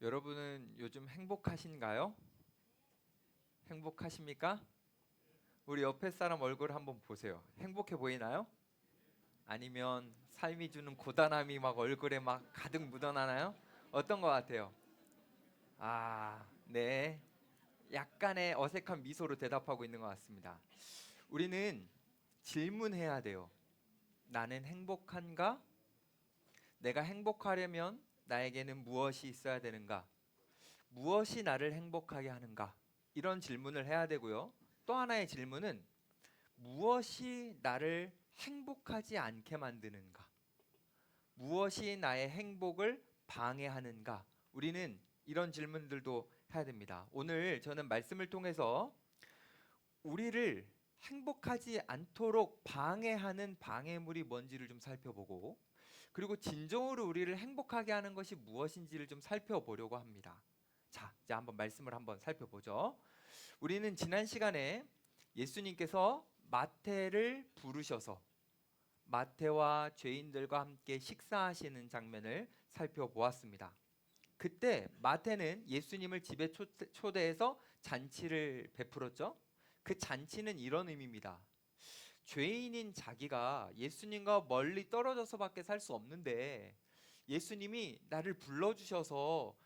여러분은 요즘 행복하신가요? 행복하십니까? 우리 옆에 사람 얼굴 한번 보세요. 행복해 보이나요? 아니면 삶이 주는 고단함이 막 얼굴에 막 가득 묻어나나요? 어떤 것 같아요? 네. 약간의 어색한 미소로 대답하고 있는 것 같습니다. 우리는 질문해야 돼요. 나는 행복한가? 내가 행복하려면 나에게는 무엇이 있어야 되는가? 무엇이 나를 행복하게 하는가? 이런 질문을 해야 되고요. 또 하나의 질문은 무엇이 나를 행복하지 않게 만드는가? 무엇이 나의 행복을 방해하는가? 우리는 이런 질문들도 해야 됩니다. 오늘 저는 말씀을 통해서 우리를 행복하지 않도록 방해하는 방해물이 뭔지를 좀 살펴보고, 그리고 진정으로 우리를 행복하게 하는 것이 무엇인지를 좀 살펴보려고 합니다. 자, 이제 한번 말씀을 한번 살펴보죠. 우리는 지난 시간에 예수님께서 마태를 부르셔서 마태와 죄인들과 함께 식사하시는 장면을 살펴보았습니다. 그때 마태는 예수님을 집에 초대해서 잔치를 베풀었죠. 그 잔치는 이런 의미입니다. 죄인인 자기가 예수님과 멀리 떨어져서밖에 살 수 없는데 예수님이 나를 불러주셔서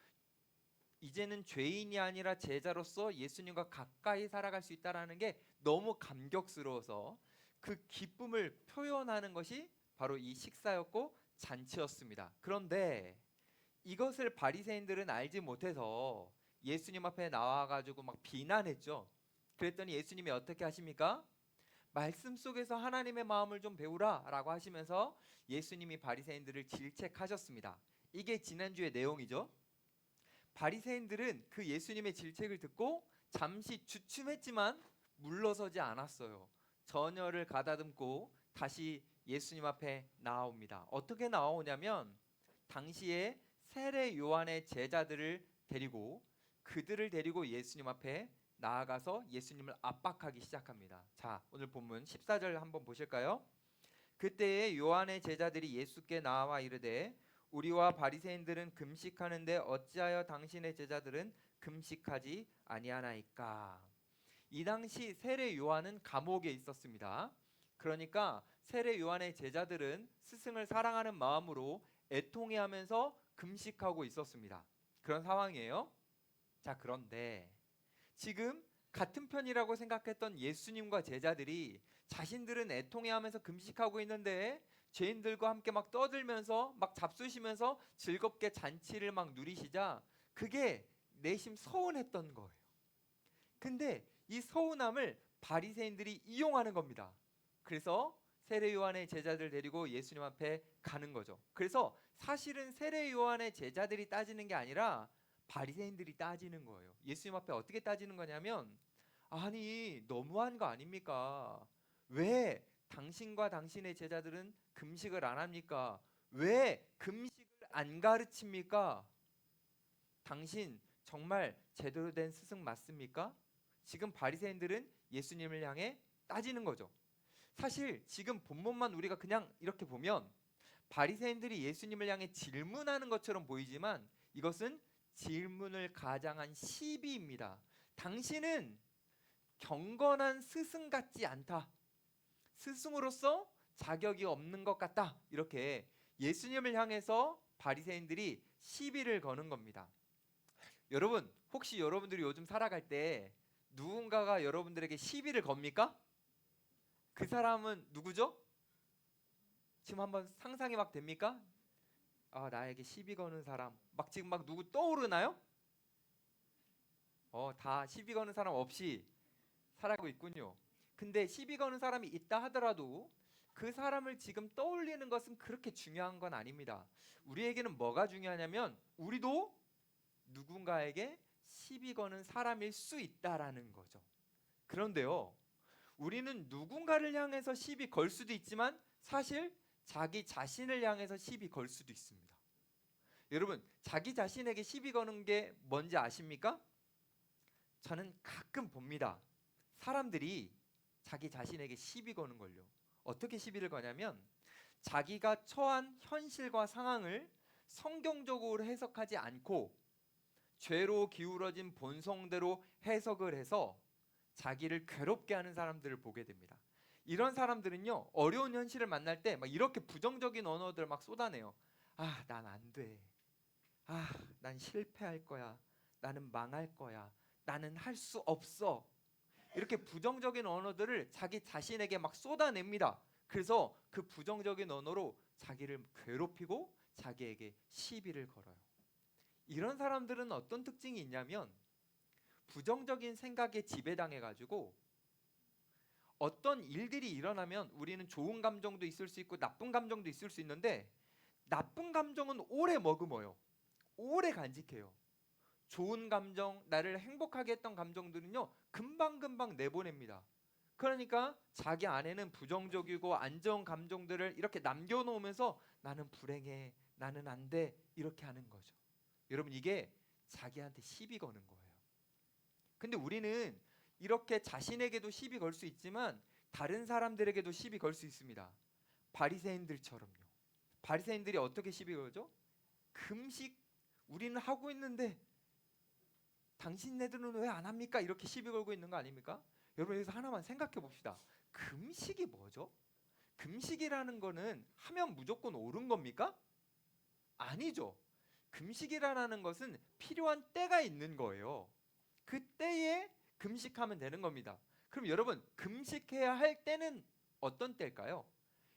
이제는 죄인이 아니라 제자로서 예수님과 가까이 살아갈 수 있다는 게 너무 감격스러워서 그 기쁨을 표현하는 것이 바로 이 식사였고 잔치였습니다. 그런데 이것을 바리새인들은 알지 못해서 예수님 앞에 나와가지고 막 비난했죠. 그랬더니 예수님이 어떻게 하십니까? 말씀 속에서 하나님의 마음을 좀 배우라 라고 하시면서 예수님이 바리새인들을 질책하셨습니다. 이게 지난주의 내용이죠. 바리새인들은 그 예수님의 질책을 듣고 잠시 주춤했지만 물러서지 않았어요. 전열을 가다듬고 다시 예수님 앞에 나아옵니다. 어떻게 나오냐면 당시에 세례 요한의 제자들을 데리고 그들을 데리고 예수님 앞에 나아가서 예수님을 압박하기 시작합니다. 자, 오늘 본문 14절 한번 보실까요? 그때에 요한의 제자들이 예수께 나와 이르되 우리와 바리새인들은 금식하는데 어찌하여 당신의 제자들은 금식하지 아니하나이까? 이 당시 세례 요한은 감옥에 있었습니다. 그러니까 세례 요한의 제자들은 스승을 사랑하는 마음으로 애통해하면서 금식하고 있었습니다. 그런 상황이에요. 자, 그런데 지금 같은 편이라고 생각했던 예수님과 제자들이 자신들은 애통해하면서 금식하고 있는데 죄인들과 함께 막 떠들면서 막 잡수시면서 즐겁게 잔치를 막 누리시자 그게 내심 서운했던 거예요. 근데 이 서운함을 바리새인들이 이용하는 겁니다. 그래서 세례 요한의 제자들 데리고 예수님 앞에 가는 거죠. 그래서 사실은 세례 요한의 제자들이 따지는 게 아니라 바리새인들이 따지는 거예요. 예수님 앞에 어떻게 따지는 거냐면 아니 너무한 거 아닙니까? 왜 당신과 당신의 제자들은 금식을 안 합니까? 왜 금식을 안 가르칩니까? 당신 정말 제대로 된 스승 맞습니까? 지금 바리새인들은 예수님을 향해 따지는 거죠. 사실 지금 본문만 우리가 그냥 이렇게 보면 바리새인들이 예수님을 향해 질문하는 것처럼 보이지만 이것은 질문을 가장한 시비입니다. 당신은 경건한 스승 같지 않다. 스승으로서 자격이 없는 것 같다. 이렇게 예수님을 향해서 바리새인들이 시비를 거는 겁니다. 여러분, 혹시 여러분들이 요즘 살아갈 때 누군가가 여러분들에게 시비를 겁니까? 그 사람은 누구죠? 지금 한번 상상이 막 됩니까? 나에게 시비 거는 사람. 막 지금 막 누구 떠오르나요? 다 시비 거는 사람 없이 살아가고 있군요. 근데 시비 거는 사람이 있다 하더라도 그 사람을 지금 떠올리는 것은 그렇게 중요한 건 아닙니다. 우리에게는 뭐가 중요하냐면 우리도 누군가에게 시비 거는 사람일 수 있다라는 거죠. 그런데요, 우리는 누군가를 향해서 시비 걸 수도 있지만 사실 자기 자신을 향해서 시비 걸 수도 있습니다. 여러분, 자기 자신에게 시비 거는 게 뭔지 아십니까? 저는 가끔 봅니다. 사람들이 자기 자신에게 시비 거는 걸요. 어떻게 시비를 거냐면 자기가 처한 현실과 상황을 성경적으로 해석하지 않고 죄로 기울어진 본성대로 해석을 해서 자기를 괴롭게 하는 사람들을 보게 됩니다. 이런 사람들은요, 어려운 현실을 만날 때 막 이렇게 부정적인 언어들 막 쏟아내요. 아, 난 안 돼. 아, 난 실패할 거야. 나는 망할 거야. 나는 할 수 없어. 이렇게 부정적인 언어들을 자기 자신에게 막 쏟아냅니다. 그래서 그 부정적인 언어로 자기를 괴롭히고 자기에게 시비를 걸어요. 이런 사람들은 어떤 특징이 있냐면 부정적인 생각에 지배당해가지고 어떤 일들이 일어나면 우리는 좋은 감정도 있을 수 있고 나쁜 감정도 있을 수 있는데 나쁜 감정은 오래 머금어요. 오래 간직해요. 좋은 감정, 나를 행복하게 했던 감정들은요, 금방금방 내보냅니다. 그러니까 자기 안에는 부정적이고 안 좋은 감정들을 이렇게 남겨놓으면서 나는 불행해, 나는 안 돼, 이렇게 하는 거죠. 여러분, 이게 자기한테 시비 거는 거예요. 근데 우리는 이렇게 자신에게도 시비 걸 수 있지만 다른 사람들에게도 시비 걸 수 있습니다. 바리새인들처럼요. 바리새인들이 어떻게 시비 걸죠? 금식 우리는 하고 있는데 당신네들은 왜 안 합니까? 이렇게 시비 걸고 있는 거 아닙니까? 여러분, 여기서 하나만 생각해 봅시다. 금식이 뭐죠? 금식이라는 거는 하면 무조건 옳은 겁니까? 아니죠. 금식이라는 것은 필요한 때가 있는 거예요. 그 때에 금식하면 되는 겁니다. 그럼 여러분, 금식해야 할 때는 어떤 때일까요?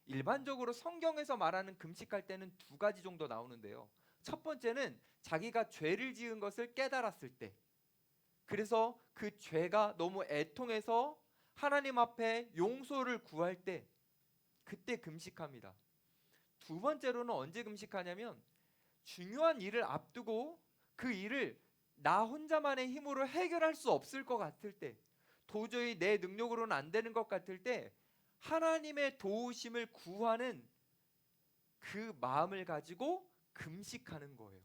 일반적으로 성경에서 말하는 금식할 때는 두 가지 정도 나오는데요. 첫 번째는 자기가 죄를 지은 것을 깨달았을 때, 그래서 그 죄가 너무 애통해서 하나님 앞에 용서를 구할 때, 그때 금식합니다. 두 번째로는 언제 금식하냐면 중요한 일을 앞두고 그 일을 나 혼자만의 힘으로 해결할 수 없을 것 같을 때, 도저히 내 능력으로는 안 되는 것 같을 때 하나님의 도우심을 구하는 그 마음을 가지고 금식하는 거예요.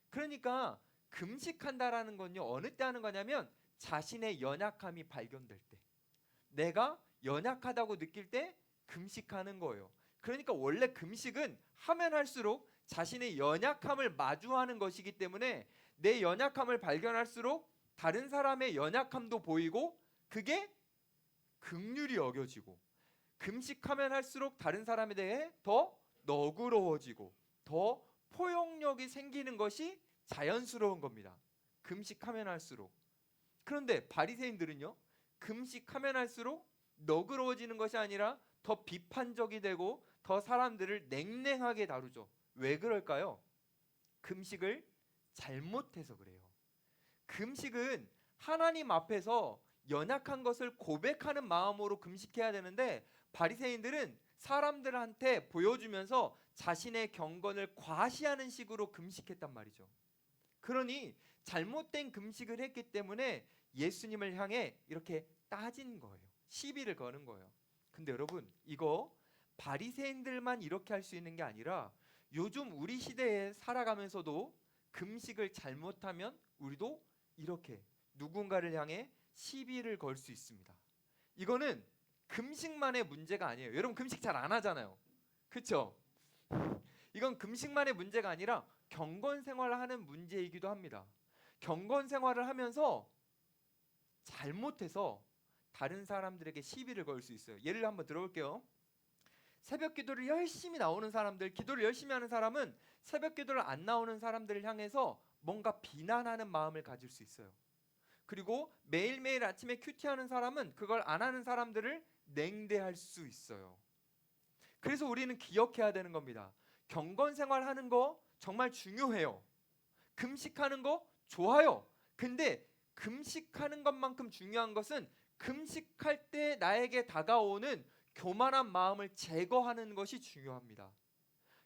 그러니까 금식한다라는 건요, 어느 때 하는 거냐면 자신의 연약함이 발견될 때, 내가 연약하다고 느낄 때 금식하는 거예요. 그러니까 원래 금식은 하면 할수록 자신의 연약함을 마주하는 것이기 때문에 내 연약함을 발견할수록 다른 사람의 연약함도 보이고 그게 긍휼이 여겨지고, 금식하면 할수록 다른 사람에 대해 더 너그러워지고 더 포용력이 생기는 것이 자연스러운 겁니다. 금식하면 할수록. 그런데 바리새인들은요, 금식하면 할수록 너그러워지는 것이 아니라 더 비판적이 되고 더 사람들을 냉랭하게 다루죠. 왜 그럴까요? 금식을 잘못해서 그래요. 금식은 하나님 앞에서 연약한 것을 고백하는 마음으로 금식해야 되는데 바리새인들은 사람들한테 보여주면서 자신의 경건을 과시하는 식으로 금식했단 말이죠. 그러니 잘못된 금식을 했기 때문에 예수님을 향해 이렇게 따진 거예요. 시비를 거는 거예요. 근데 여러분, 이거 바리새인들만 이렇게 할 수 있는 게 아니라 요즘 우리 시대에 살아가면서도 금식을 잘못하면 우리도 이렇게 누군가를 향해 시비를 걸 수 있습니다. 이거는 금식만의 문제가 아니에요. 여러분, 금식 잘 안 하잖아요. 그렇죠? 이건 금식만의 문제가 아니라 경건 생활을 하는 문제이기도 합니다. 경건 생활을 하면서 잘못해서 다른 사람들에게 시비를 걸 수 있어요. 예를 한번 들어볼게요. 새벽 기도를 열심히 나오는 사람들, 기도를 열심히 하는 사람은 새벽 기도를 안 나오는 사람들을 향해서 뭔가 비난하는 마음을 가질 수 있어요. 그리고 매일매일 아침에 큐티하는 사람은 그걸 안 하는 사람들을 냉대할 수 있어요. 그래서 우리는 기억해야 되는 겁니다. 경건 생활하는 거 정말 중요해요. 금식하는 거 좋아요. 근데 금식하는 것만큼 중요한 것은 금식할 때 나에게 다가오는 교만한 마음을 제거하는 것이 중요합니다.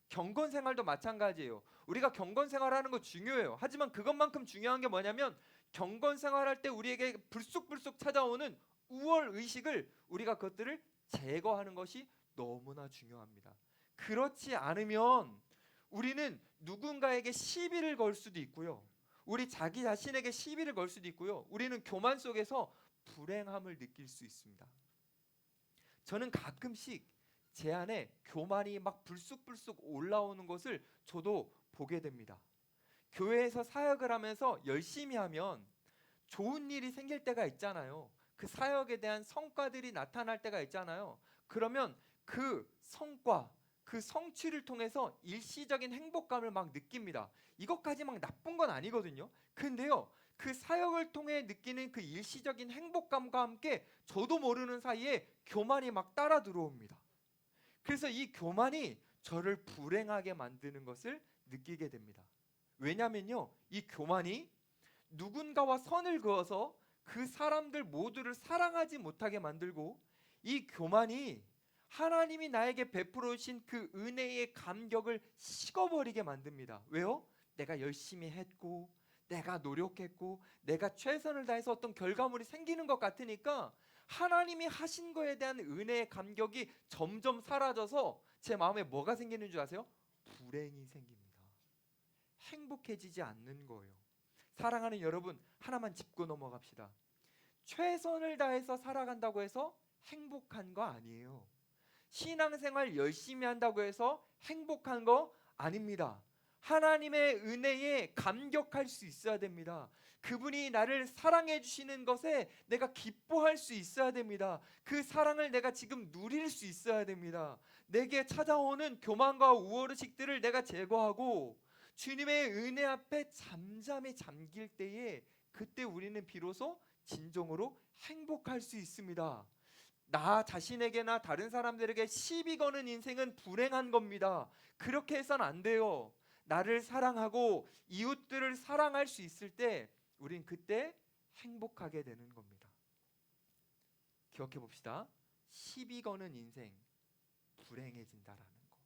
경건 생활도 마찬가지예요. 우리가 경건 생활하는 거 중요해요. 하지만 그것만큼 중요한 게 뭐냐면 경건 생활할 때 우리에게 불쑥불쑥 찾아오는 우월 의식을 우리가 그것들을 제거하는 것이 너무나 중요합니다. 그렇지 않으면 우리는 누군가에게 시비를 걸 수도 있고요. 우리 자기 자신에게 시비를 걸 수도 있고요. 우리는 교만 속에서 불행함을 느낄 수 있습니다. 저는 가끔씩 제 안에 교만이 막 불쑥불쑥 올라오는 것을 저도 보게 됩니다. 교회에서 사역을 하면서 열심히 하면 좋은 일이 생길 때가 있잖아요. 그 사역에 대한 성과들이 나타날 때가 있잖아요. 그러면 그 성과, 그 성취를 통해서 일시적인 행복감을 막 느낍니다. 이것까지 막 나쁜 건 아니거든요. 근데요, 그 사역을 통해 느끼는 그 일시적인 행복감과 함께 저도 모르는 사이에 교만이 막 따라 들어옵니다. 그래서 이 교만이 저를 불행하게 만드는 것을 느끼게 됩니다. 왜냐면요, 이 교만이 누군가와 선을 그어서 그 사람들 모두를 사랑하지 못하게 만들고, 이 교만이 하나님이 나에게 베풀어 주신 그 은혜의 감격을 식어버리게 만듭니다. 왜요? 내가 열심히 했고, 내가 노력했고, 내가 최선을 다해서 어떤 결과물이 생기는 것 같으니까 하나님이 하신 거에 대한 은혜의 감격이 점점 사라져서 제 마음에 뭐가 생기는 줄 아세요? 불행이 생깁니다. 행복해지지 않는 거예요. 사랑하는 여러분, 하나만 짚고 넘어갑시다. 최선을 다해서 살아간다고 해서 행복한 거 아니에요. 신앙생활 열심히 한다고 해서 행복한 거 아닙니다. 하나님의 은혜에 감격할 수 있어야 됩니다. 그분이 나를 사랑해 주시는 것에 내가 기뻐할 수 있어야 됩니다. 그 사랑을 내가 지금 누릴 수 있어야 됩니다. 내게 찾아오는 교만과 우월의식들을 내가 제거하고 주님의 은혜 앞에 잠잠히 잠길 때에, 그때 우리는 비로소 진정으로 행복할 수 있습니다. 나 자신에게나 다른 사람들에게 시비 거는 인생은 불행한 겁니다. 그렇게 해서는 안 돼요. 나를 사랑하고 이웃들을 사랑할 수 있을 때 우린 그때 행복하게 되는 겁니다. 기억해 봅시다. 시비 거는 인생 불행해진다라는 거.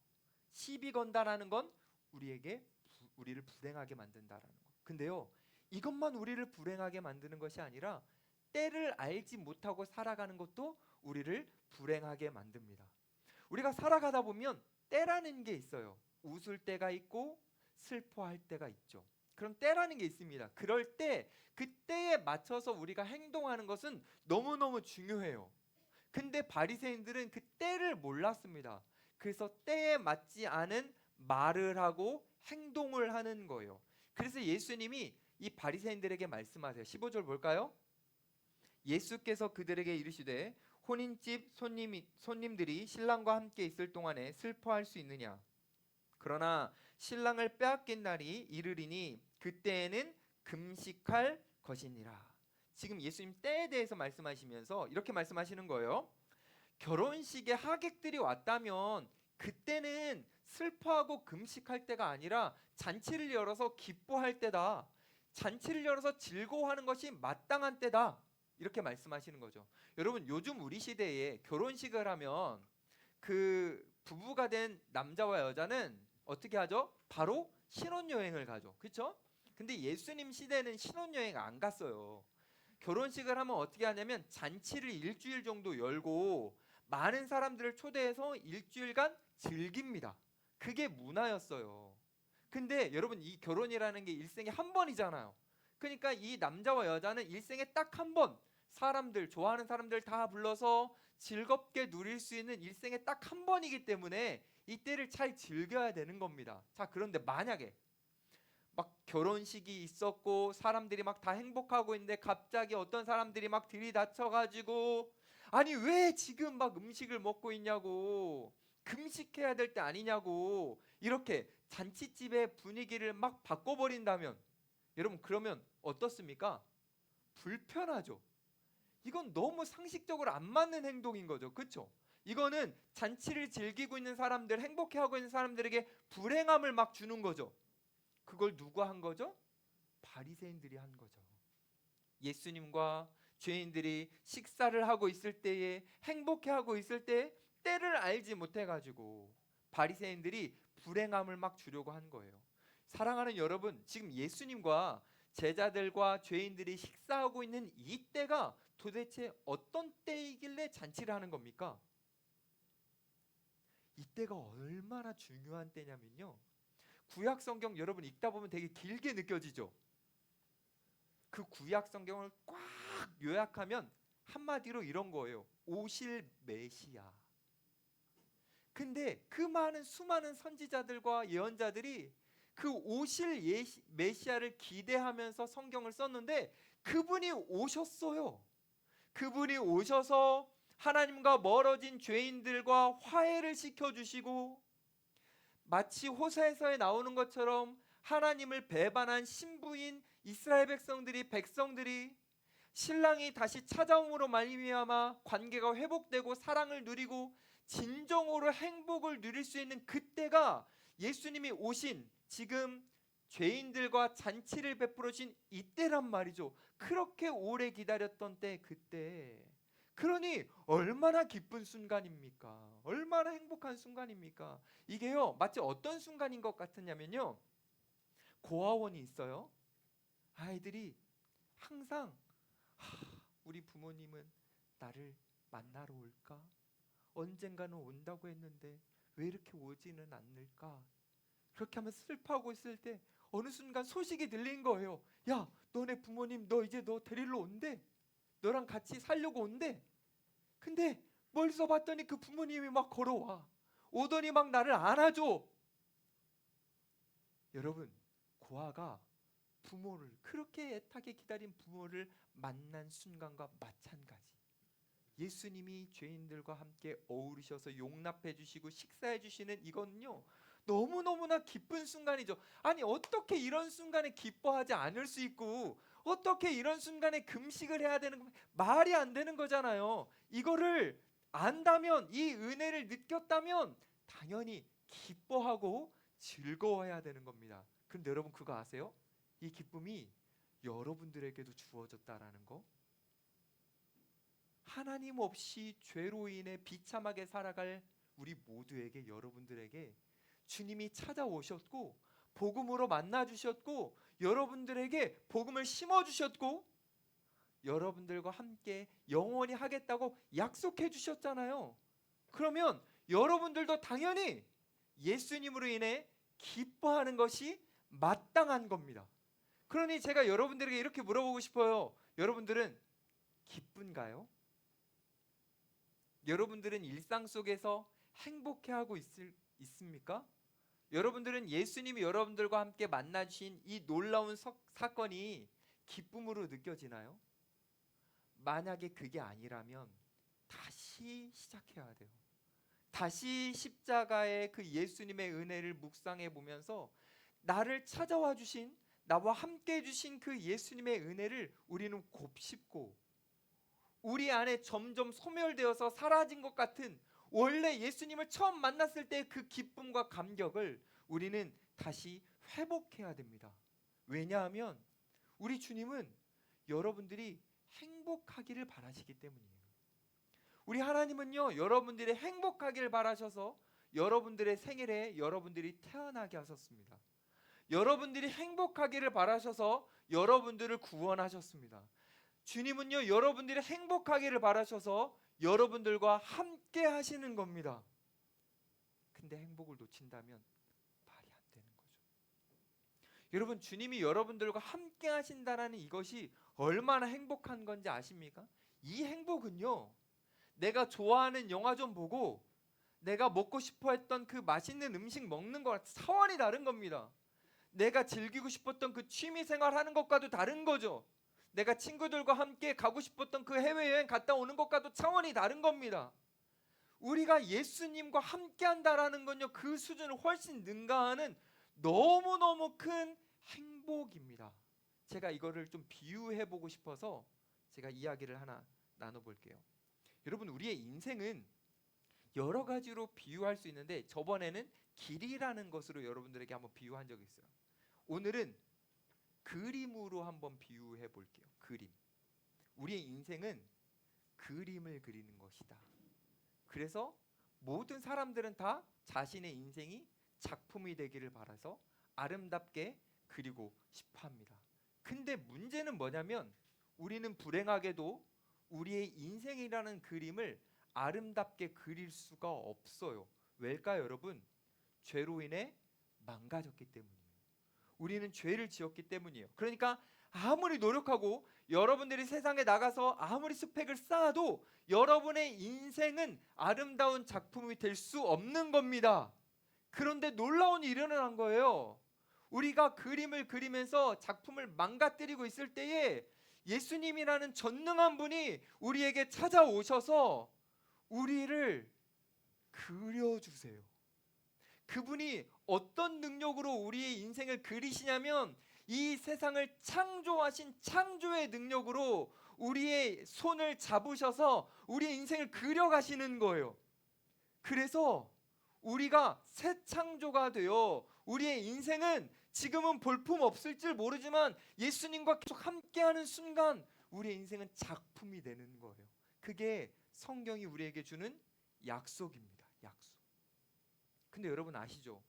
시비 건다라는 건 우리를 불행하게 만든다라는 거. 근데요, 이것만 우리를 불행하게 만드는 것이 아니라 때를 알지 못하고 살아가는 것도 우리를 불행하게 만듭니다. 우리가 살아가다 보면 때라는 게 있어요. 웃을 때가 있고 슬퍼할 때가 있죠. 그럼 때라는 게 있습니다. 그럴 때 그 때에 맞춰서 우리가 행동하는 것은 너무너무 중요해요. 근데 바리새인들은 그 때를 몰랐습니다. 그래서 때에 맞지 않은 말을 하고 행동을 하는 거예요. 그래서 예수님이 이 바리새인들에게 말씀하세요. 15절 볼까요? 예수께서 그들에게 이르시되 혼인집 손님들이 신랑과 함께 있을 동안에 슬퍼할 수 있느냐? 그러나 신랑을 빼앗긴 날이 이르리니 그때에는 금식할 것이니라. 지금 예수님 때에 대해서 말씀하시면서 이렇게 말씀하시는 거예요. 결혼식에 하객들이 왔다면 그때는 슬퍼하고 금식할 때가 아니라 잔치를 열어서 기뻐할 때다. 잔치를 열어서 즐거워하는 것이 마땅한 때다. 이렇게 말씀하시는 거죠. 여러분, 요즘 우리 시대에 결혼식을 하면 그 부부가 된 남자와 여자는 어떻게 하죠? 바로 신혼여행을 가죠. 그렇죠? 근데 예수님 시대는 신혼여행 안 갔어요. 결혼식을 하면 어떻게 하냐면 잔치를 일주일 정도 열고 많은 사람들을 초대해서 일주일간 즐깁니다. 그게 문화였어요. 근데 여러분, 이 결혼이라는 게 일생에 한 번이잖아요. 그러니까 이 남자와 여자는 일생에 딱 한 번 사람들, 좋아하는 사람들 다 불러서 즐겁게 누릴 수 있는 일생에 딱 한 번이기 때문에 이때를 잘 즐겨야 되는 겁니다. 자, 그런데 만약에 막 결혼식이 있었고 사람들이 막 다 행복하고 있는데 갑자기 어떤 사람들이 막 들이닥쳐 가지고 아니 왜 지금 막 음식을 먹고 있냐고, 금식해야 될 때 아니냐고, 이렇게 잔치집의 분위기를 막 바꿔버린다면 여러분, 그러면 어떻습니까? 불편하죠. 이건 너무 상식적으로 안 맞는 행동인 거죠. 그렇죠? 이거는 잔치를 즐기고 있는 사람들, 행복해하고 있는 사람들에게 불행함을 막 주는 거죠. 그걸 누가 한 거죠? 바리새인들이 한 거죠. 예수님과 죄인들이 식사를 하고 있을 때에, 행복해하고 있을 때 때를 알지 못해가지고 바리새인들이 불행함을 막 주려고 한 거예요. 사랑하는 여러분, 지금 예수님과 제자들과 죄인들이 식사하고 있는 이 때가 도대체 어떤 때이길래 잔치를 하는 겁니까? 이 때가 얼마나 중요한 때냐면요, 구약 성경 여러분 읽다 보면 되게 길게 느껴지죠. 그 구약 성경을 꽉 요약하면 한마디로 이런 거예요. 오실 메시아. 근데 그 많은 수많은 선지자들과 예언자들이 그 오실 메시아를 기대하면서 성경을 썼는데 그분이 오셨어요. 그분이 오셔서 하나님과 멀어진 죄인들과 화해를 시켜주시고, 마치 호세아서에 나오는 것처럼 하나님을 배반한 신부인 이스라엘 백성들이 신랑이 다시 찾아옴으로 말미암아 관계가 회복되고 사랑을 누리고 진정으로 행복을 누릴 수 있는 그때가 예수님이 오신, 지금 죄인들과 잔치를 베풀으신 이때란 말이죠. 그렇게 오래 기다렸던 때, 그때. 그러니 얼마나 기쁜 순간입니까? 얼마나 행복한 순간입니까? 이게요, 마치 어떤 순간인 것 같으냐면요, 고아원이 있어요. 아이들이 항상 우리 부모님은 나를 만나러 올까? 언젠가는 온다고 했는데 왜 이렇게 오지는 않을까? 그렇게 하면 슬퍼하고 있을 때 어느 순간 소식이 들린 거예요. 야, 너네 부모님 너 이제 너 데리러 온대. 너랑 같이 살려고 온대. 근데 멀리서 봤더니 그 부모님이 막 걸어와. 오더니 막 나를 안아줘. 여러분, 고아가 부모를, 그렇게 애타게 기다린 부모를 만난 순간과 마찬가지. 예수님이 죄인들과 함께 어우르셔서 용납해 주시고 식사해 주시는 이건요, 너무너무나 기쁜 순간이죠. 아니, 어떻게 이런 순간에 기뻐하지 않을 수 있고, 어떻게 이런 순간에 금식을 해야 되는 거, 말이 안 되는 거잖아요. 이거를 안다면, 이 은혜를 느꼈다면 당연히 기뻐하고 즐거워해야 되는 겁니다. 그런데 여러분, 그거 아세요? 이 기쁨이 여러분들에게도 주어졌다라는 거. 하나님 없이 죄로 인해 비참하게 살아갈 우리 모두에게, 여러분들에게 주님이 찾아오셨고 복음으로 만나 주셨고 여러분들에게 복음을 심어 주셨고 여러분들과 함께 영원히 하겠다고 약속해 주셨잖아요. 그러면 여러분들도 당연히 예수님으로 인해 기뻐하는 것이 마땅한 겁니다. 그러니 제가 여러분들에게 이렇게 물어보고 싶어요. 여러분들은 기쁜가요? 여러분들은 일상 속에서 행복해하고 있습니까? 여러분들은 예수님이 여러분들과 함께 만나 주신 이 놀라운 사건이 기쁨으로 느껴지나요? 만약에 그게 아니라면 다시 시작해야 돼요. 다시 십자가의 그 예수님의 은혜를 묵상해 보면서 나를 찾아와 주신, 나와 함께 해 주신 그 예수님의 은혜를 우리는 곱씹고, 우리 안에 점점 소멸되어서 사라진 것 같은 원래 예수님을 처음 만났을 때 그 기쁨과 감격을 우리는 다시 회복해야 됩니다. 왜냐하면 우리 주님은 여러분들이 행복하기를 바라시기 때문이에요. 우리 하나님은요, 여러분들이 행복하기를 바라셔서 여러분들의 생일에 여러분들이 태어나게 하셨습니다. 여러분들이 행복하기를 바라셔서 여러분들을 구원하셨습니다. 주님은요, 여러분들이 행복하기를 바라셔서 여러분들과 함께 하시는 겁니다. 근데 행복을 놓친다면 말이 안 되는 거죠. 여러분, 주님이 여러분들과 함께 하신다는 이것이 얼마나 행복한 건지 아십니까? 이 행복은요, 내가 좋아하는 영화 좀 보고 내가 먹고 싶어 했던 그 맛있는 음식 먹는 거랑 차원이 다른 겁니다. 내가 즐기고 싶었던 그 취미 생활 하는 것과도 다른 거죠. 내가 친구들과 함께 가고 싶었던 그 해외여행 갔다 오는 것과도 차원이 다른 겁니다. 우리가 예수님과 함께 한다라는 건요, 그 수준을 훨씬 능가하는 너무너무 큰 행복입니다. 제가 이거를 좀 비유해 보고 싶어서 제가 이야기를 하나 나눠볼게요. 여러분, 우리의 인생은 여러 가지로 비유할 수 있는데 저번에는 길이라는 것으로 여러분들에게 한번 비유한 적이 있어요. 오늘은 그림으로 한번 비유해 볼게요. 그림. 우리의 인생은 그림을 그리는 것이다. 그래서 모든 사람들은 다 자신의 인생이 작품이 되기를 바라서 아름답게 그리고 싶어 합니다. 근데 문제는 뭐냐면 우리는 불행하게도 우리의 인생이라는 그림을 아름답게 그릴 수가 없어요. 왜일까요, 여러분? 죄로 인해 망가졌기 때문이에요. 우리는 죄를 지었기 때문이에요. 그러니까 아무리 노력하고 여러분들이 세상에 나가서 아무리 스펙을 쌓아도 여러분의 인생은 아름다운 작품이 될 수 없는 겁니다. 그런데 놀라운 일이 일어난 거예요. 우리가 그림을 그리면서 작품을 망가뜨리고 있을 때에 예수님이라는 전능한 분이 우리에게 찾아오셔서 우리를 그려주세요. 그분이 어떤 능력으로 우리의 인생을 그리시냐면 이 세상을 창조하신 창조의 능력으로 우리의 손을 잡으셔서 우리의 인생을 그려가시는 거예요. 그래서 우리가 새 창조가 되어 우리의 인생은 지금은 볼품 없을 줄 모르지만 예수님과 계속 함께하는 순간 우리의 인생은 작품이 되는 거예요. 그게 성경이 우리에게 주는 약속입니다. 약속. 근데 여러분 아시죠?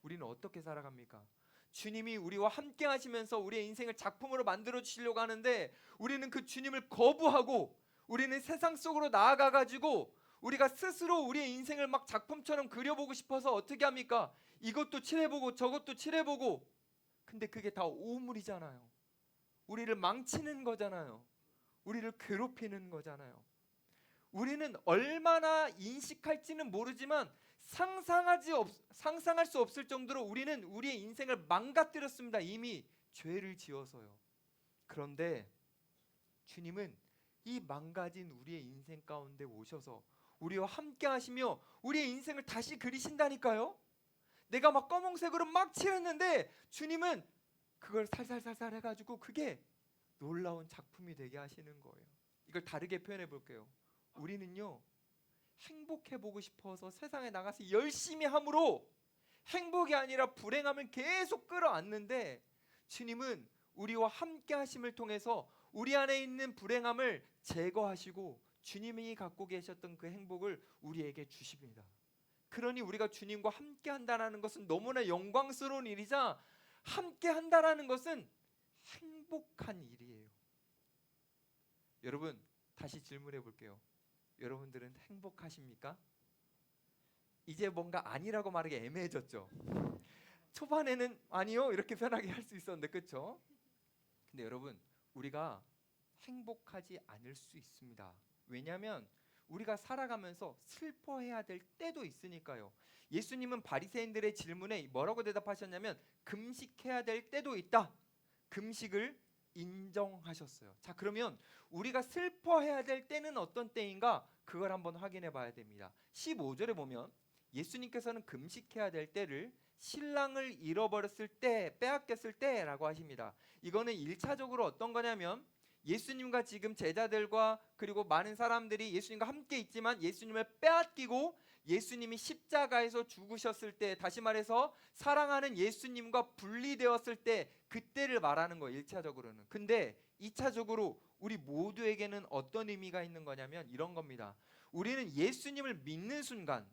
우리는 어떻게 살아갑니까? 주님이 우리와 함께 하시면서 우리의 인생을 작품으로 만들어 주시려고 하는데 우리는 그 주님을 거부하고 우리는 세상 속으로 나아가 가지고 우리가 스스로 우리의 인생을 막 작품처럼 그려보고 싶어서 어떻게 합니까? 이것도 칠해보고 저것도 칠해보고. 근데 그게 다 오물이잖아요. 우리를 망치는 거잖아요. 우리를 괴롭히는 거잖아요. 우리는 얼마나 인식할지는 모르지만 상상할 수 없을 정도로 우리는 우리의 인생을 망가뜨렸습니다. 이미 죄를 지어서요. 그런데 주님은 이 망가진 우리의 인생 가운데 오셔서 우리와 함께 하시며 우리의 인생을 다시 그리신다니까요. 내가 막 검은색으로 막 칠했는데 주님은 그걸 살살살살 해가지고 그게 놀라운 작품이 되게 하시는 거예요. 이걸 다르게 표현해 볼게요. 우리는요, 행복해 보고 싶어서 세상에 나가서 열심히 함으로 행복이 아니라 불행함을 계속 끌어안는데 주님은 우리와 함께 하심을 통해서 우리 안에 있는 불행함을 제거하시고 주님이 갖고 계셨던 그 행복을 우리에게 주십니다. 그러니 우리가 주님과 함께 한다는 것은 너무나 영광스러운 일이자 함께 한다는 것은 행복한 일이에요. 여러분 다시 질문해 볼게요. 여러분들은 행복하십니까? 이제 뭔가 아니라고 말하기 애매해졌죠. 초반에는 아니요 이렇게 편하게 할 수 있었는데 그렇죠? 근데 여러분 우리가 행복하지 않을 수 있습니다. 왜냐하면 우리가 살아가면서 슬퍼해야 될 때도 있으니까요. 예수님은 바리새인들의 질문에 뭐라고 대답하셨냐면 금식해야 될 때도 있다. 금식을 인정하셨어요. 자, 그러면 우리가 슬퍼해야 될 때는 어떤 때인가? 그걸 한번 확인해 봐야 됩니다. 15절에 보면 예수님께서는 금식해야 될 때를 신랑을 잃어버렸을 때, 빼앗겼을 때라고 하십니다. 이거는 1차적으로 어떤 거냐면 예수님과 지금 제자들과 그리고 많은 사람들이 예수님과 함께 있지만 예수님을 빼앗기고 예수님이 십자가에서 죽으셨을 때, 다시 말해서 사랑하는 예수님과 분리되었을 때 그때를 말하는 거예요. 1차적으로는. 근데 2차적으로 우리 모두에게는 어떤 의미가 있는 거냐면 이런 겁니다. 우리는 예수님을 믿는 순간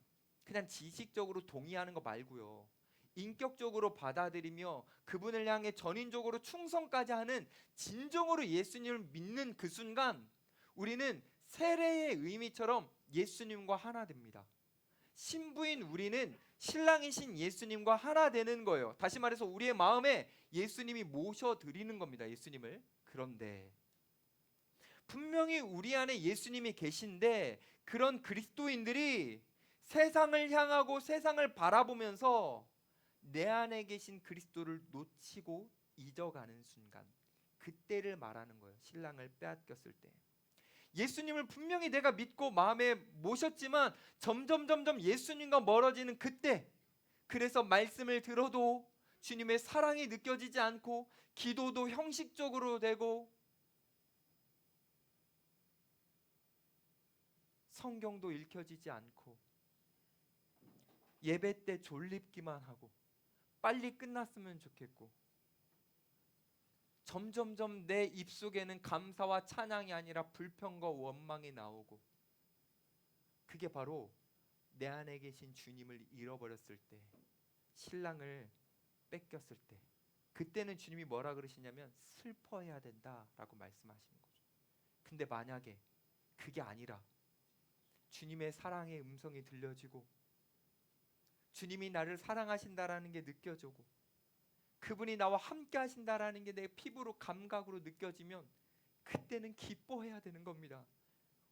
그냥 지식적으로 동의하는 거 말고요, 인격적으로 받아들이며 그분을 향해 전인적으로 충성까지 하는 진정으로 예수님을 믿는 그 순간 우리는 세례의 의미처럼 예수님과 하나 됩니다. 신부인 우리는 신랑이신 예수님과 하나 되는 거예요. 다시 말해서 우리의 마음에 예수님이 모셔드리는 겁니다. 예수님을. 그런데 분명히 우리 안에 예수님이 계신데 그런 그리스도인들이 세상을 향하고 세상을 바라보면서 내 안에 계신 그리스도를 놓치고 잊어가는 순간, 그때를 말하는 거예요. 신랑을 빼앗겼을 때. 예수님을 분명히 내가 믿고 마음에 모셨지만 점점 예수님과 멀어지는 그때, 그래서 말씀을 들어도 주님의 사랑이 느껴지지 않고 기도도 형식적으로 되고 성경도 읽혀지지 않고 예배 때 졸립기만 하고 빨리 끝났으면 좋겠고 점점점 내 입속에는 감사와 찬양이 아니라 불평과 원망이 나오고, 그게 바로 내 안에 계신 주님을 잃어버렸을 때, 신랑을 뺏겼을 때, 그때는 주님이 뭐라 그러시냐면 슬퍼해야 된다라고 말씀하시는 거죠. 근데 만약에 그게 아니라 주님의 사랑의 음성이 들려지고 주님이 나를 사랑하신다라는 게 느껴지고 그분이 나와 함께 하신다라는 게 내 피부로 감각으로 느껴지면 그때는 기뻐해야 되는 겁니다.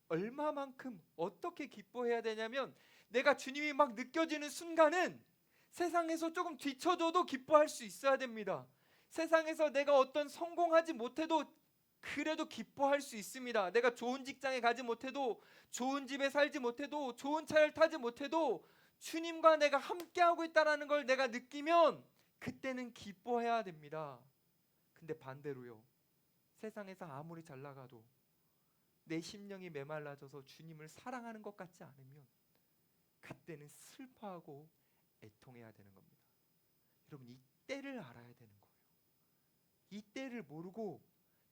얼마만큼 어떻게 기뻐해야 되냐면 내가 주님이 막 느껴지는 순간은 세상에서 조금 뒤처져도 기뻐할 수 있어야 됩니다. 세상에서 내가 어떤 성공하지 못해도 그래도 기뻐할 수 있습니다. 내가 좋은 직장에 가지 못해도, 좋은 집에 살지 못해도, 좋은 차를 타지 못해도 주님과 내가 함께하고 있다는 걸 내가 느끼면 그때는 기뻐해야 됩니다. 근데 반대로요, 세상에서 아무리 잘 나가도 내 심령이 메말라져서 주님을 사랑하는 것 같지 않으면 그때는 슬퍼하고 애통해야 되는 겁니다. 여러분, 이 때를 알아야 되는 거예요. 이 때를 모르고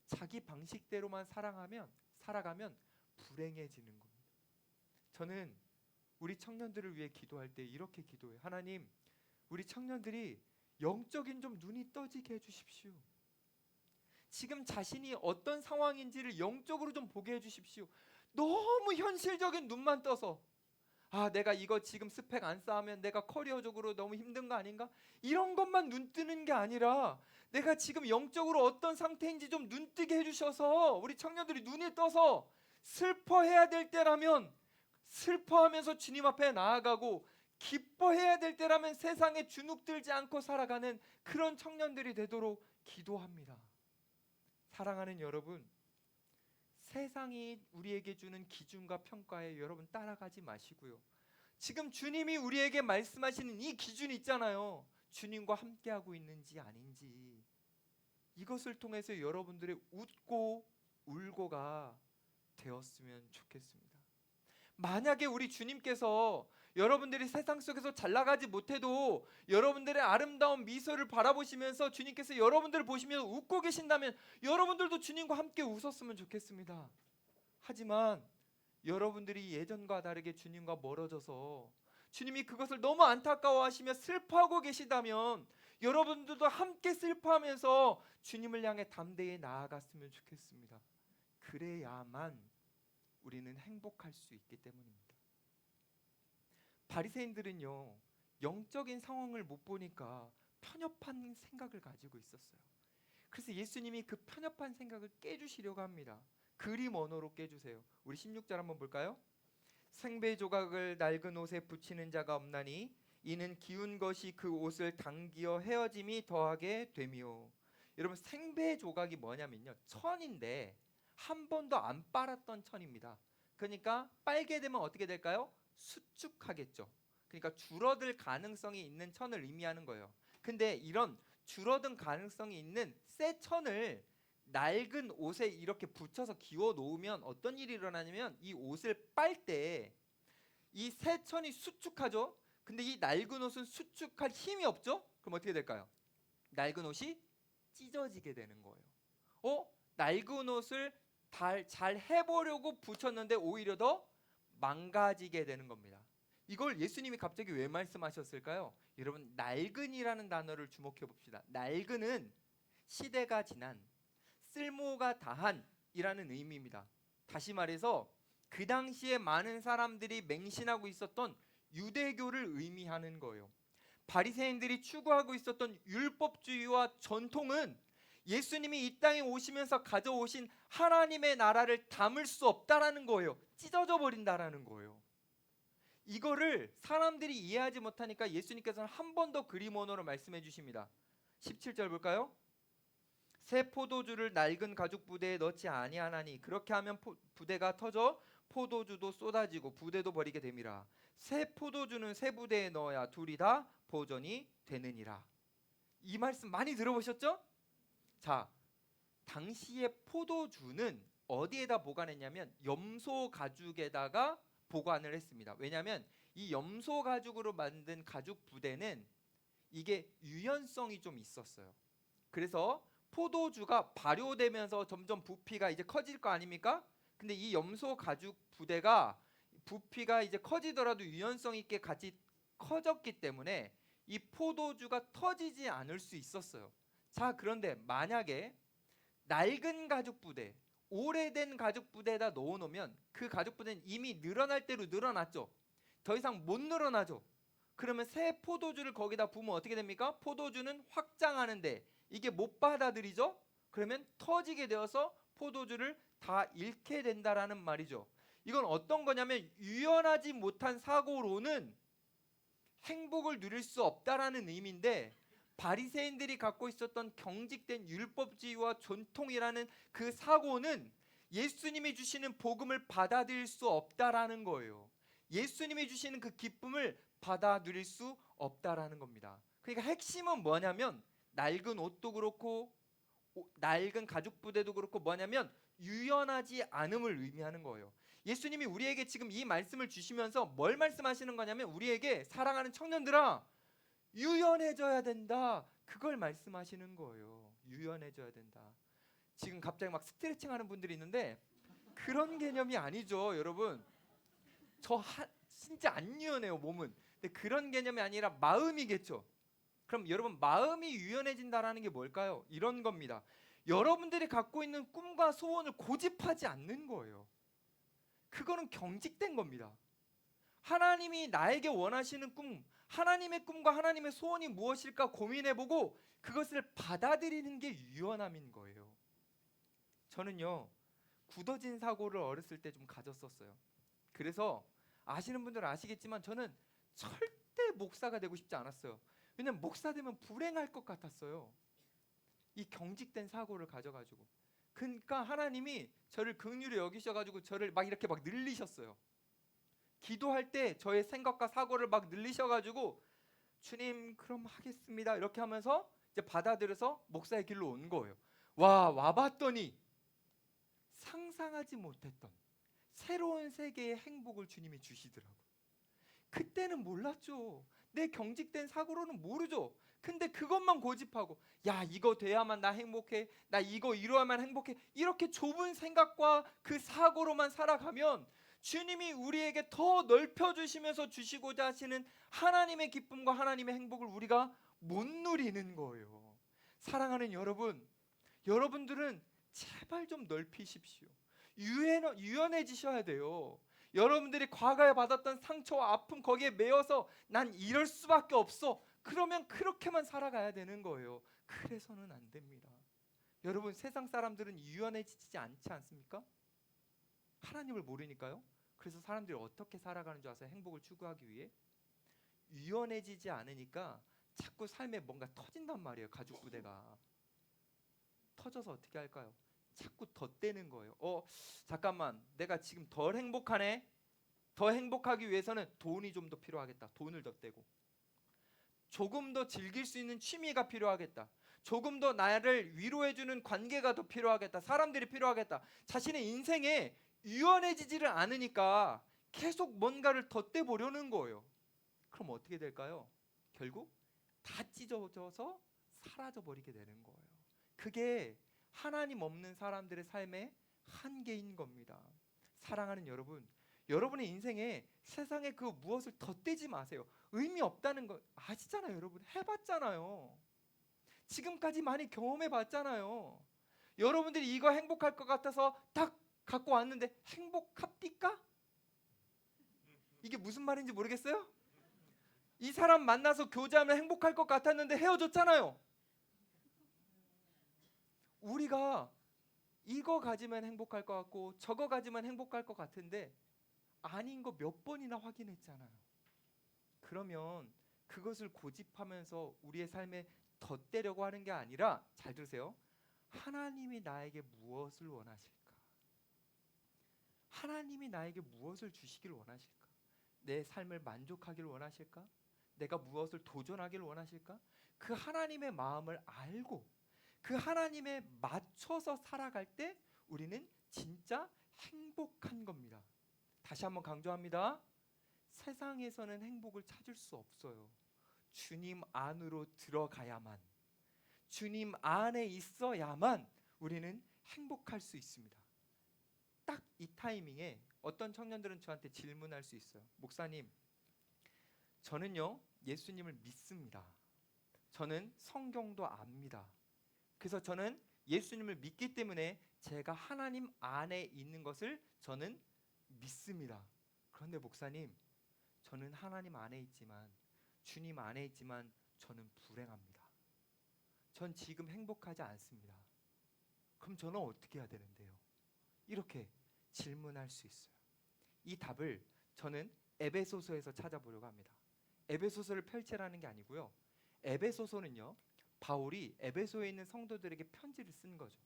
자기 방식대로만 살아가면 불행해지는 겁니다. 저는 우리 청년들을 위해 기도할 때 이렇게 기도해요. 하나님, 우리 청년들이 영적인 좀 눈이 떠지게 해주십시오. 지금 자신이 어떤 상황인지를 영적으로 좀 보게 해주십시오. 너무 현실적인 눈만 떠서 내가 이거 지금 스펙 안 쌓으면 내가 커리어적으로 너무 힘든 거 아닌가? 이런 것만 눈 뜨는 게 아니라 내가 지금 영적으로 어떤 상태인지 좀 눈 뜨게 해주셔서 우리 청년들이 눈이 떠서 슬퍼해야 될 때라면 슬퍼하면서 주님 앞에 나아가고, 기뻐해야 될 때라면 세상에 주눅들지 않고 살아가는 그런 청년들이 되도록 기도합니다. 사랑하는 여러분, 세상이 우리에게 주는 기준과 평가에 여러분 따라가지 마시고요. 지금 주님이 우리에게 말씀하시는 이 기준이 있잖아요. 주님과 함께하고 있는지 아닌지, 이것을 통해서 여러분들의 웃고 울고가 되었으면 좋겠습니다. 만약에 우리 주님께서 여러분들이 세상 속에서 잘 나가지 못해도 여러분들의 아름다운 미소를 바라보시면서 주님께서 여러분들을 보시면서 웃고 계신다면 여러분들도 주님과 함께 웃었으면 좋겠습니다. 하지만 여러분들이 예전과 다르게 주님과 멀어져서 주님이 그것을 너무 안타까워하시며 슬퍼하고 계시다면 여러분들도 함께 슬퍼하면서 주님을 향해 담대히 나아갔으면 좋겠습니다. 그래야만 우리는 행복할 수 있기 때문입니다. 바리새인들은요, 영적인 상황을 못 보니까 편협한 생각을 가지고 있었어요. 그래서 예수님이 그 편협한 생각을 깨주시려고 합니다. 그림 언어로 깨주세요. 우리 16절 한번 볼까요? 생배 조각을 낡은 옷에 붙이는 자가 없나니 이는 기운 것이 그 옷을 당기어 헤어짐이 더하게 되미요. 여러분, 생배 조각이 뭐냐면요, 천인데 한 번도 안 빨았던 천입니다. 그러니까 빨게 되면 어떻게 될까요? 수축하겠죠. 그러니까 줄어들 가능성이 있는 천을 의미하는 거예요. 근데 이런 줄어든 가능성이 있는 새 천을 낡은 옷에 이렇게 붙여서 기워 놓으면 어떤 일이 일어나냐면 이 옷을 빨 때 이 새 천이 수축하죠. 근데 이 낡은 옷은 수축할 힘이 없죠. 그럼 어떻게 될까요? 낡은 옷이 찢어지게 되는 거예요. 낡은 옷을 잘 해보려고 붙였는데 오히려 더 망가지게 되는 겁니다. 이걸 예수님이 갑자기 왜 말씀하셨을까요? 여러분, 낡은이라는 단어를 주목해 봅시다. 낡은은 시대가 지난, 쓸모가 다한이라는 의미입니다. 다시 말해서 그 당시에 많은 사람들이 맹신하고 있었던 유대교를 의미하는 거예요. 바리새인들이 추구하고 있었던 율법주의와 전통은 예수님이 이 땅에 오시면서 가져오신 하나님의 나라를 담을 수 없다라는 거예요. 찢어져 버린다라는 거예요. 이거를 사람들이 이해하지 못하니까 예수님께서는 한 번 더 그림 언어로 말씀해 주십니다. 17절 볼까요? 새 포도주를 낡은 가죽 부대에 넣지 아니하나니 그렇게 하면 부대가 터져 포도주도 쏟아지고 부대도 버리게 됨이라. 새 포도주는 새 부대에 넣어야 둘이 다 보존이 되느니라. 이 말씀 많이 들어보셨죠? 자, 당시의 포도주는 어디에다 보관했냐면 염소 가죽에다가 보관을 했습니다. 왜냐하면 이 염소 가죽으로 만든 가죽 부대는 이게 유연성이 좀 있었어요. 그래서 포도주가 발효되면서 점점 부피가 이제 커질 거 아닙니까? 근데 이 염소 가죽 부대가 부피가 이제 커지더라도 유연성 있게 같이 커졌기 때문에 이 포도주가 터지지 않을 수 있었어요. 자, 그런데 만약에 낡은 가죽 부대, 오래된 가죽 부대에다 넣어놓으면 그 가죽 부대는 이미 늘어날 대로 늘어났죠. 더 이상 못 늘어나죠. 그러면 새 포도주를 거기다 부으면 어떻게 됩니까? 포도주는 확장하는데 이게 못 받아들이죠. 그러면 터지게 되어서 포도주를 다 잃게 된다라는 말이죠. 이건 어떤 거냐면 유연하지 못한 사고로는 행복을 누릴 수 없다라는 의미인데, 바리새인들이 갖고 있었던 경직된 율법주의와 전통이라는 그 사고는 예수님이 주시는 복음을 받아 들일 수 없다라는 거예요. 예수님이 주시는 그 기쁨을 받아 누릴 수 없다라는 겁니다. 그러니까 핵심은 뭐냐면, 낡은 옷도 그렇고 낡은 가죽 부대도 그렇고 뭐냐면 유연하지 않음을 의미하는 거예요. 예수님이 우리에게 지금 이 말씀을 주시면서 뭘 말씀하시는 거냐면, 우리에게 사랑하는 청년들아, 유연해져야 된다, 그걸 말씀하시는 거예요. 유연해져야 된다. 지금 갑자기 막 스트레칭 하는 분들이 있는데 그런 개념이 아니죠, 여러분. 진짜 안 유연해요, 몸은. 근데 그런 개념이 아니라 마음이겠죠. 그럼 여러분, 마음이 유연해진다라는 게 뭘까요? 이런 겁니다. 여러분들이 갖고 있는 꿈과 소원을 고집하지 않는 거예요. 그거는 경직된 겁니다. 하나님이 나에게 원하시는 꿈, 하나님의 꿈과 하나님의 소원이 무엇일까 고민해보고 그것을 받아들이는 게 유연함인 거예요. 저는요, 굳어진 사고를 어렸을 때 좀 가졌었어요. 그래서 아시는 분들은 아시겠지만 저는 절대 목사가 되고 싶지 않았어요. 왜냐면 목사 되면 불행할 것 같았어요. 이 경직된 사고를 가져가지고. 그러니까 하나님이 저를 긍휼히 여기셔가지고 저를 막 이렇게 막 늘리셨어요. 기도할 때 저의 생각과 사고를 막 늘리셔가지고, 주님 그럼 하겠습니다 이렇게 하면서 이제 받아들여서 목사의 길로 온 거예요. 와봤더니 상상하지 못했던 새로운 세계의 행복을 주님이 주시더라고요. 그때는 몰랐죠. 내 경직된 사고로는 모르죠. 근데 그것만 고집하고, 야 이거 돼야만 나 행복해, 나 이거 이루어야만 행복해, 이렇게 좁은 생각과 그 사고로만 살아가면 주님이 우리에게 더 넓혀주시면서 주시고자 하시는 하나님의 기쁨과 하나님의 행복을 우리가 못 누리는 거예요. 사랑하는 여러분, 여러분들은 제발 좀 넓히십시오. 유연해지셔야 돼요. 여러분들이 과거에 받았던 상처와 아픔 거기에 매여서 난 이럴 수밖에 없어, 그러면 그렇게만 살아가야 되는 거예요. 그래서는 안 됩니다. 여러분, 세상 사람들은 유연해지지 않지 않습니까? 하나님을 모르니까요. 그래서 사람들이 어떻게 살아가는 줄 아세요? 행복을 추구하기 위해 유연해지지 않으니까 자꾸 삶에 뭔가 터진단 말이에요. 가죽 부대가 터져서 어떻게 할까요? 자꾸 덧대는 거예요. 잠깐만, 내가 지금 덜 행복하네. 더 행복하기 위해서는 돈이 좀 더 필요하겠다. 돈을 덧대고, 조금 더 즐길 수 있는 취미가 필요하겠다. 조금 더 나를 위로해주는 관계가 더 필요하겠다. 사람들이 필요하겠다. 자신의 인생에 유연해지지를 않으니까 계속 뭔가를 덧대 보려는 거예요. 그럼 어떻게 될까요? 결국 다 찢어져서 사라져 버리게 되는 거예요. 그게 하나님 없는 사람들의 삶의 한계인 겁니다. 사랑하는 여러분, 여러분의 인생에 세상에 그 무엇을 덧대지 마세요. 의미 없다는 거 아시잖아요. 여러분 해봤잖아요. 지금까지 많이 경험해 봤잖아요. 여러분들이 이거 행복할 것 같아서 딱 갖고 왔는데 행복합니까? 이게 무슨 말인지 모르겠어요? 이 사람 만나서 교제하면 행복할 것 같았는데 헤어졌잖아요. 우리가 이거 가지면 행복할 것 같고 저거 가지면 행복할 것 같은데 아닌 거 몇 번이나 확인했잖아요. 그러면 그것을 고집하면서 우리의 삶에 덧대려고 하는 게 아니라, 잘 들으세요. 하나님이 나에게 무엇을 원하실까? 하나님이 나에게 무엇을 주시길 원하실까? 내 삶을 만족하길 원하실까? 내가 무엇을 도전하길 원하실까? 그 하나님의 마음을 알고 그 하나님에 맞춰서 살아갈 때 우리는 진짜 행복한 겁니다. 다시 한번 강조합니다. 세상에서는 행복을 찾을 수 없어요. 주님 안으로 들어가야만, 주님 안에 있어야만 우리는 행복할 수 있습니다. 딱 이 타이밍에 어떤 청년들은 저한테 질문할 수 있어요. 목사님, 저는요 예수님을 믿습니다. 저는 성경도 압니다. 그래서 저는 예수님을 믿기 때문에 제가 하나님 안에 있는 것을 저는 믿습니다. 그런데 목사님, 저는 하나님 안에 있지만, 주님 안에 있지만 저는 불행합니다. 전 지금 행복하지 않습니다. 그럼 저는 어떻게 해야 되는데요? 이렇게 질문할 수 있어요. 이 답을 저는 에베소서에서 찾아보려고 합니다. 에베소서를 펼치라는 게 아니고요. 에베소서는요, 바울이 에베소에 있는 성도들에게 편지를 쓴 거죠.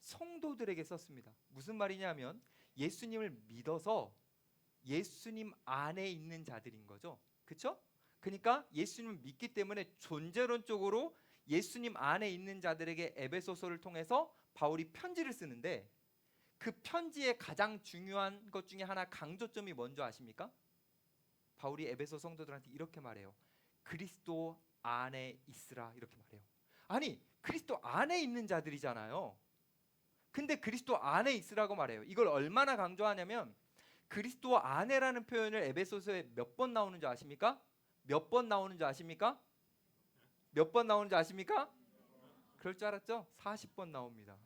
성도들에게 썼습니다. 무슨 말이냐면 예수님을 믿어서 예수님 안에 있는 자들인 거죠. 그렇죠? 그러니까 예수님을 믿기 때문에 존재론적으로 예수님 안에 있는 자들에게 에베소서를 통해서 바울이 편지를 쓰는데, 그 편지의 가장 중요한 것 중에 하나, 강조점이 뭔지 아십니까? 바울이 에베소 성도들한테 이렇게 말해요. 그리스도 안에 있으라, 이렇게 말해요. 아니, 그리스도 안에 있는 자들이잖아요. 근데 그리스도 안에 있으라고 말해요. 이걸 얼마나 강조하냐면 그리스도 안에라는 표현을 에베소서에 몇 번 나오는지 아십니까? 몇 번 나오는지 아십니까? 몇 번 나오는지 아십니까? 그럴 줄 알았죠? 40번 나옵니다.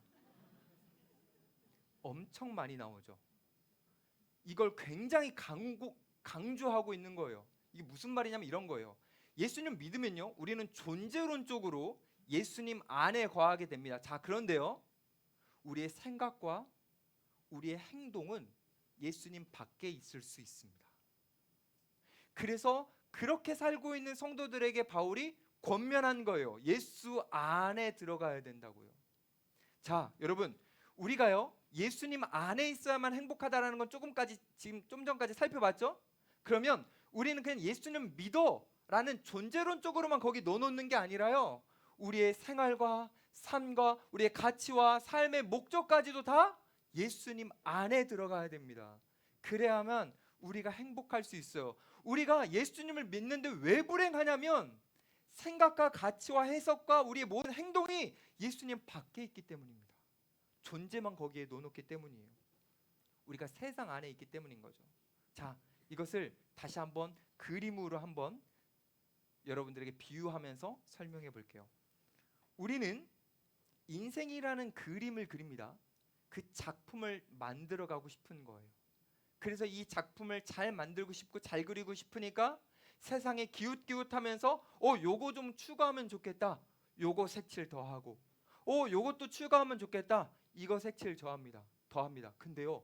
엄청 많이 나오죠. 이걸 굉장히 강조하고 있는 거예요. 이게 무슨 말이냐면 이런 거예요. 예수님 믿으면요, 우리는 존재론적으로 예수님 안에 거하게 됩니다. 자, 그런데요, 우리의 생각과 우리의 행동은 예수님 밖에 있을 수 있습니다. 그래서 그렇게 살고 있는 성도들에게 바울이 권면한 거예요. 예수 안에 들어가야 된다고요. 자, 여러분, 우리가요, 예수님 안에 있어야만 행복하다라는 건 지금 좀 전까지 살펴봤죠? 그러면 우리는 그냥 예수님 믿어라는 존재론적으로만 거기 넣어놓는 게 아니라요, 우리의 생활과 삶과 우리의 가치와 삶의 목적까지도 다 예수님 안에 들어가야 됩니다. 그래야만 우리가 행복할 수 있어요. 우리가 예수님을 믿는데 왜 불행하냐면 생각과 가치와 해석과 우리의 모든 행동이 예수님 밖에 있기 때문입니다. 존재만 거기에 넣어놓기 때문이에요. 우리가 세상 안에 있기 때문인 거죠. 자, 이것을 다시 한번 그림으로 한번 여러분들에게 비유하면서 설명해 볼게요. 우리는 인생이라는 그림을 그립니다. 그 작품을 만들어 가고 싶은 거예요. 그래서 이 작품을 잘 만들고 싶고 잘 그리고 싶으니까 세상에 기웃기웃하면서 요거 좀 추가하면 좋겠다, 요거 색칠 더하고, 요것도 추가하면 좋겠다, 이거 색칠 더합니다. 근데요,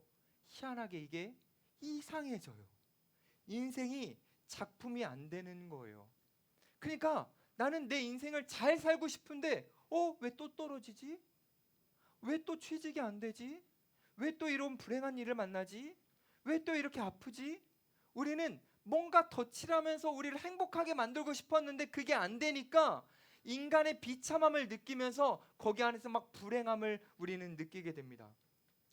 희한하게 이게 이상해져요. 인생이 작품이 안 되는 거예요. 그러니까 나는 내 인생을 잘 살고 싶은데 왜 또 떨어지지? 왜 또 취직이 안 되지? 왜 또 이런 불행한 일을 만나지? 왜 또 이렇게 아프지? 우리는 뭔가 덧칠하면서 우리를 행복하게 만들고 싶었는데 그게 안 되니까 인간의 비참함을 느끼면서 거기 안에서 막 불행함을 우리는 느끼게 됩니다.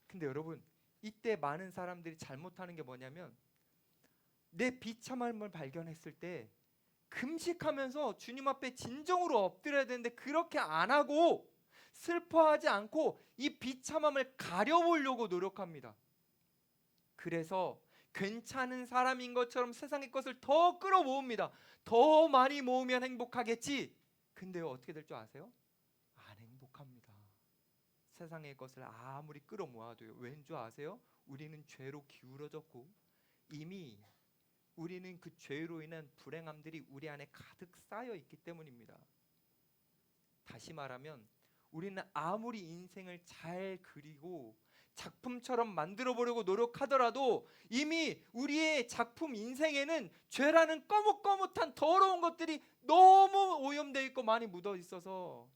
근데 여러분, 이때 많은 사람들이 잘못하는 게 뭐냐면 내 비참함을 발견했을 때 금식하면서 주님 앞에 진정으로 엎드려야 되는데 그렇게 안 하고 슬퍼하지 않고 이 비참함을 가려보려고 노력합니다. 그래서 괜찮은 사람인 것처럼 세상의 것을 더 끌어모읍니다. 더 많이 모으면 행복하겠지. 근데요, 어떻게 될 줄 아세요? 안 행복합니다. 세상의 것을 아무리 끌어모아도요. 왠 줄 아세요? 우리는 죄로 기울어졌고 이미 우리는 그 죄로 인한 불행함들이 우리 안에 가득 쌓여 있기 때문입니다. 다시 말하면 우리는 아무리 인생을 잘 그리고 작품처럼 만들어 보려고 노력하더라도 이미 우리의 작품 인생에는 죄라는 거뭇거뭇한 더러운 것들이 너무 오염되어 있고 많이 묻어 있어서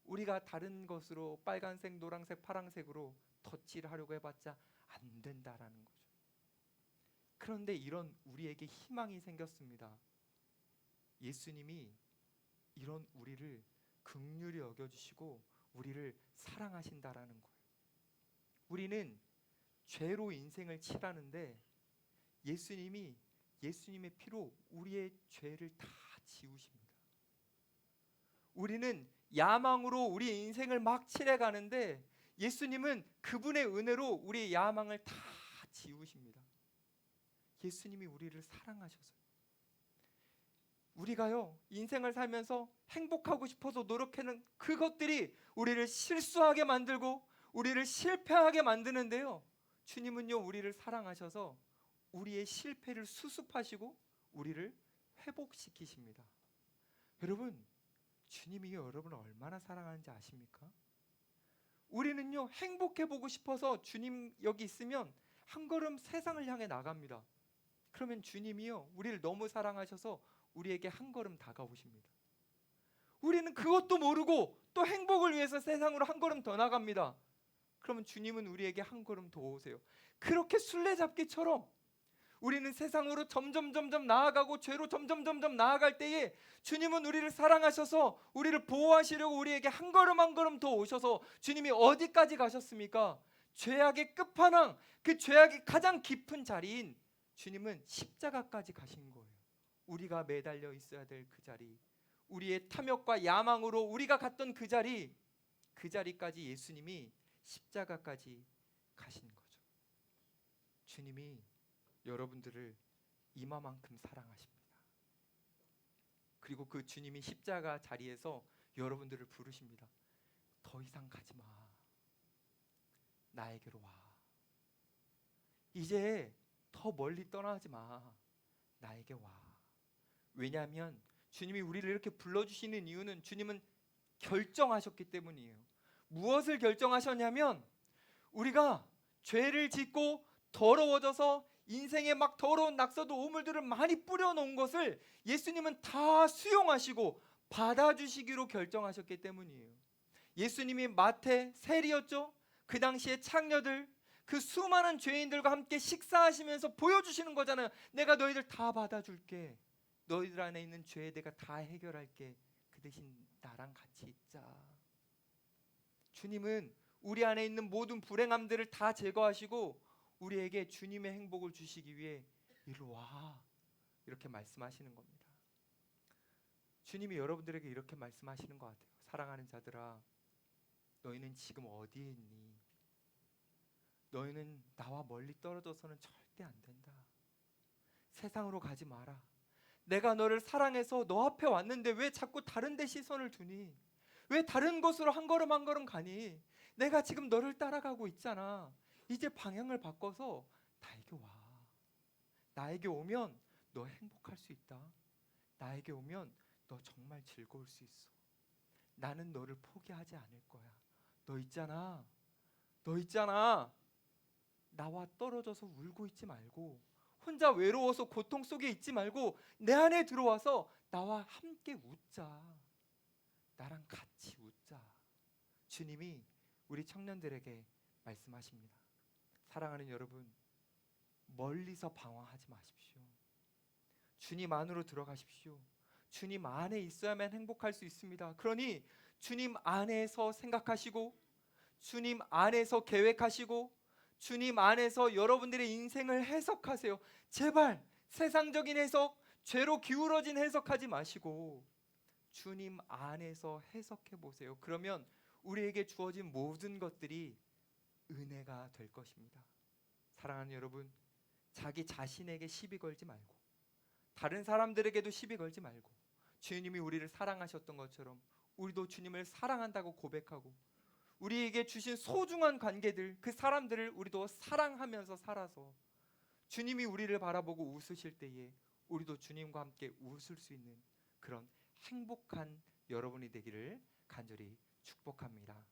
우리가 다른 것으로 빨간색, 노란색, 파란색으로 덧칠하려고 해봤자 안 된다라는 거죠. 그런데 이런 우리에게 희망이 생겼습니다. 예수님이 이런 우리를 긍휼히 여겨주시고 우리를 사랑하신다라는 거예요. 우리는 죄로 인생을 칠하는데 예수님이 예수님의 피로 우리의 죄를 다 지우십니다. 우리는 야망으로 우리 인생을 막 칠해가는데 예수님은 그분의 은혜로 우리의 야망을 다 지우십니다. 예수님이 우리를 사랑하셔서요. 우리가요, 인생을 살면서 행복하고 싶어서 노력하는 그것들이 우리를 실수하게 만들고 우리를 실패하게 만드는데요, 주님은요, 우리를 사랑하셔서 우리의 실패를 수습하시고 우리를 회복시키십니다. 여러분, 주님이 여러분을 얼마나 사랑하는지 아십니까? 우리는요, 행복해 보고 싶어서 주님 여기 있으면 한 걸음 세상을 향해 나갑니다. 그러면 주님이요, 우리를 너무 사랑하셔서 우리에게 한 걸음 다가오십니다. 우리는 그것도 모르고 또 행복을 위해서 세상으로 한 걸음 더 나갑니다. 그러면 주님은 우리에게 한 걸음 더 오세요. 그렇게 술래잡기처럼 우리는 세상으로 점점 나아가고 죄로 점점 나아갈 때에 주님은 우리를 사랑하셔서 우리를 보호하시려고 우리에게 한 걸음 한 걸음 더 오셔서 주님이 어디까지 가셨습니까? 죄악의 끝판왕, 그 죄악이 가장 깊은 자리인 주님은 십자가까지 가신 거예요. 우리가 매달려 있어야 될 그 자리, 우리의 탐욕과 야망으로 우리가 갔던 그 자리까지 예수님이 십자가까지 가신 거죠. 주님이 여러분들을 이마만큼 사랑하십니다. 그리고 그 주님이 십자가 자리에서 여러분들을 부르십니다. 더 이상 가지 마. 나에게로 와. 이제 더 멀리 떠나지 마. 나에게 와. 왜냐하면 주님이 우리를 이렇게 불러주시는 이유는 주님은 결정하셨기 때문이에요. 무엇을 결정하셨냐면 우리가 죄를 짓고 더러워져서 인생에 막 더러운 낙서도 오물들을 많이 뿌려놓은 것을 예수님은 다 수용하시고 받아주시기로 결정하셨기 때문이에요. 예수님이 마태 세리였죠. 그 당시에 창녀들, 그 수많은 죄인들과 함께 식사하시면서 보여주시는 거잖아요. 내가 너희들 다 받아줄게. 너희들 안에 있는 죄 내가 다 해결할게. 그 대신 나랑 같이 있자. 주님은 우리 안에 있는 모든 불행함들을 다 제거하시고 우리에게 주님의 행복을 주시기 위해 이리로 와, 이렇게 말씀하시는 겁니다. 주님이 여러분들에게 이렇게 말씀하시는 것 같아요. 사랑하는 자들아, 너희는 지금 어디에 있니? 너희는 나와 멀리 떨어져서는 절대 안 된다. 세상으로 가지 마라. 내가 너를 사랑해서 너 앞에 왔는데 왜 자꾸 다른 데 시선을 두니? 왜 다른 곳으로 한 걸음 한 걸음 가니? 내가 지금 너를 따라가고 있잖아. 이제 방향을 바꿔서 나에게 와. 나에게 오면 너 행복할 수 있다. 나에게 오면 너 정말 즐거울 수 있어. 나는 너를 포기하지 않을 거야. 너 있잖아. 나와 떨어져서 울고 있지 말고, 혼자 외로워서 고통 속에 있지 말고 내 안에 들어와서 나와 함께 웃자. 나랑 같이 웃자. 주님이 우리 청년들에게 말씀하십니다. 사랑하는 여러분, 멀리서 방황하지 마십시오. 주님 안으로 들어가십시오. 주님 안에 있어야만 행복할 수 있습니다. 그러니 주님 안에서 생각하시고, 주님 안에서 계획하시고, 주님 안에서 여러분들의 인생을 해석하세요. 제발 세상적인 해석, 죄로 기울어진 해석하지 마시고 주님 안에서 해석해 보세요. 그러면 우리에게 주어진 모든 것들이 은혜가 될 것입니다. 사랑하는 여러분, 자기 자신에게 시비 걸지 말고 다른 사람들에게도 시비 걸지 말고 주님이 우리를 사랑하셨던 것처럼 우리도 주님을 사랑한다고 고백하고 우리에게 주신 소중한 관계들, 그 사람들을 우리도 사랑하면서 살아서 주님이 우리를 바라보고 웃으실 때에 우리도 주님과 함께 웃을 수 있는 그런 행복한 여러분이 되기를 간절히 축복합니다.